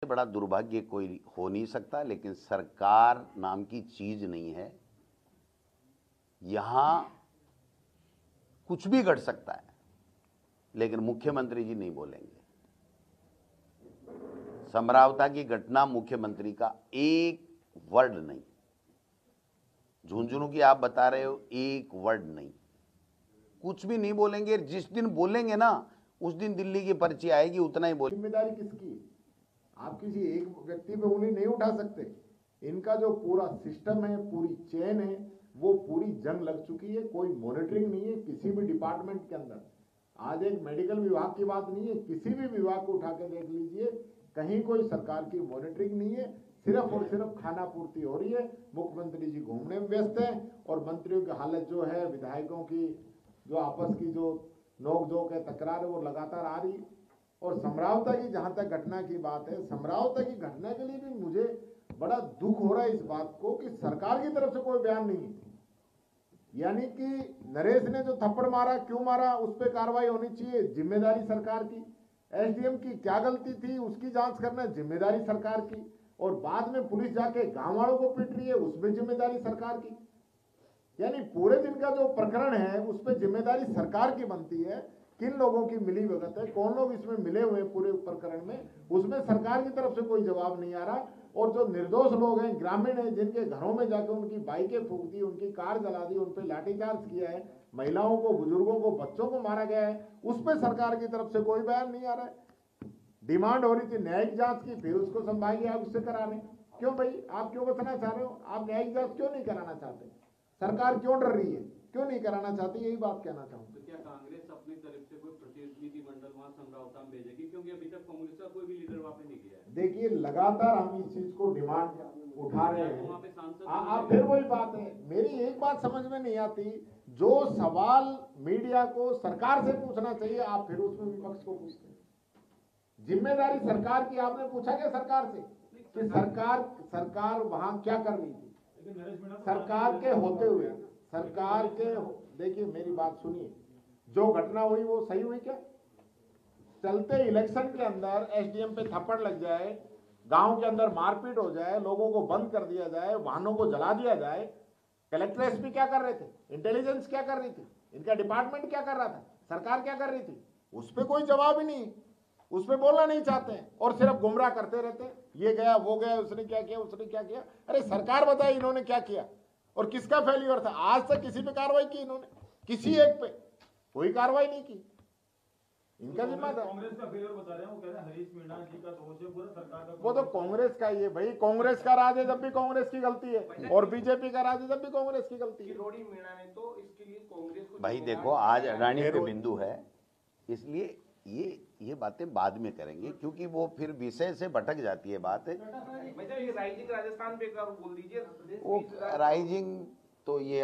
बड़ा दुर्भाग्य कोई हो नहीं सकता, लेकिन सरकार नाम की चीज नहीं है। यहां कुछ भी घट सकता है, लेकिन मुख्यमंत्री जी नहीं बोलेंगे। समरावता की घटना, मुख्यमंत्री का एक वर्ड नहीं। झुंझुनू की आप बता रहे हो, एक वर्ड नहीं, कुछ भी नहीं बोलेंगे। जिस दिन बोलेंगे ना, उस दिन दिल्ली की पर्ची आएगी, उतना ही बोलेंगे। जिम्मेदारी किसकी है? आप किसी एक व्यक्ति पे उंगली नहीं उठा सकते। इनका जो पूरा सिस्टम है, पूरी चेन है, वो पूरी जंग लग चुकी है। कोई मॉनिटरिंग नहीं है किसी भी डिपार्टमेंट के अंदर। आज एक मेडिकल विभाग की बात नहीं है, किसी भी विभाग को उठा के देख लीजिए, कहीं कोई सरकार की मॉनिटरिंग नहीं है। सिर्फ और सिर्फ खाना पूर्ति हो रही है। मुख्यमंत्री जी घूमने में व्यस्त हैं और मंत्रियों की हालत जो है, विधायकों की जो आपस की जो नोकझोंक है, तकरार है, वो लगातार आ रही है। और समरावता की जहां तक घटना की बात है, समरावता की घटना के लिए भी मुझे बड़ा दुख हो रहा है इस बात को कि सरकार की तरफ से कोई बयान नहीं है। यानी कि नरेश ने जो थप्पड़ मारा, क्यों मारा, उस पर कार्रवाई होनी चाहिए, जिम्मेदारी सरकार की। एसडीएम की क्या गलती थी, उसकी जांच करना, जिम्मेदारी सरकार की। और बाद में पुलिस जाके गांव वालों को पीट रही है, उसमें जिम्मेदारी सरकार की। यानी पूरे दिन का जो प्रकरण है, उस पर जिम्मेदारी सरकार की बनती है। किन लोगों की मिली भगत है, कौन लोग इसमें मिले हुए पूरे प्रकरण में, उसमें सरकार की तरफ से कोई जवाब नहीं आ रहा। और जो निर्दोष लोग हैं, ग्रामीण हैं, जिनके घरों में जाकर उनकी बाइकें फूंक दी, उनकी कार जला दी, उन पर लाठीचार्ज किया है, महिलाओं को, बुजुर्गों को, बच्चों को मारा गया है, उस पर सरकार की तरफ से कोई बयान नहीं आ रहा है। डिमांड हो रही थी न्यायिक जांच की, फिर उसको संभागिए आप उससे करा रहे। क्यों भाई, आप क्यों बचना चाह रहे हो? आप न्यायिक जांच क्यों नहीं कराना चाहते? सरकार क्यों डर रही है, क्यों नहीं कराना चाहती? यही बात कहना चाहूंगा। तो क्या कांग्रेस अपनी तरफ से कोई प्रतिनिधिमंडल वहां समरावता में भेजेगी, क्योंकि अभी तक कांग्रेस का कोई भी लीडर वहां पे नहीं गया है? देखिए, लगातार हम इस चीज को डिमांड उठा रहे हैं। वहां पे सांसद फिर वही बात है, मेरी एक बात समझ में नहीं आती, जो सवाल मीडिया को सरकार से पूछना चाहिए, आप फिर उसमें विपक्ष को पूछते हैं। जिम्मेदारी सरकार की, आपने पूछा क्या सरकार से कि सरकार वहां क्या कर रही थी? सरकार के होते हुए, सरकार के, देखिए मेरी बात सुनिए, जो घटना हुई वो सही हुई क्या? चलते इलेक्शन के अंदर एसडीएम पे थप्पड़ लग जाए, गांव के अंदर मारपीट हो जाए, लोगों को बंद कर दिया जाए, वाहनों को जला दिया जाए, कलेक्टर एसपी क्या कर रहे थे? इंटेलिजेंस क्या कर रही थी? इनका डिपार्टमेंट क्या कर रहा था? सरकार क्या कर रही थी? उस पर कोई जवाब ही नहीं, उस पर बोलना नहीं चाहते हैं और सिर्फ गुमराह करते रहते हैं। ये गया, वो गया, उसने क्या किया, उसने क्या किया। अरे सरकार बताए इन्होंने क्या किया और किसका फेल्यूर था? आज तक किसी पे कार्रवाई की इन्होंने? किसी एक पे कोई कार्रवाई नहीं की। इनका जिम्मा था। कांग्रेस का फेलियर बता रहे हैं, वो कह रहे हैं हरीश मीणा जी का दोष है, पूरा सरकार का। वो तो कांग्रेस का ही है भाई, कांग्रेस का राज है जब भी कांग्रेस की गलती है, और बीजेपी का राज है जब भी कांग्रेस की गलती है। किरोड़ी मीणा ने तो इसके लिए कांग्रेस को भाई देखो, आज अडानी पे बिंदु है, इसलिए ये बातें बाद में करेंगे, क्योंकि वो फिर विषय से भटक जाती है बात। राइजिंग राजस्थान पे बोल दीजिए। वो राइजिंग तो ये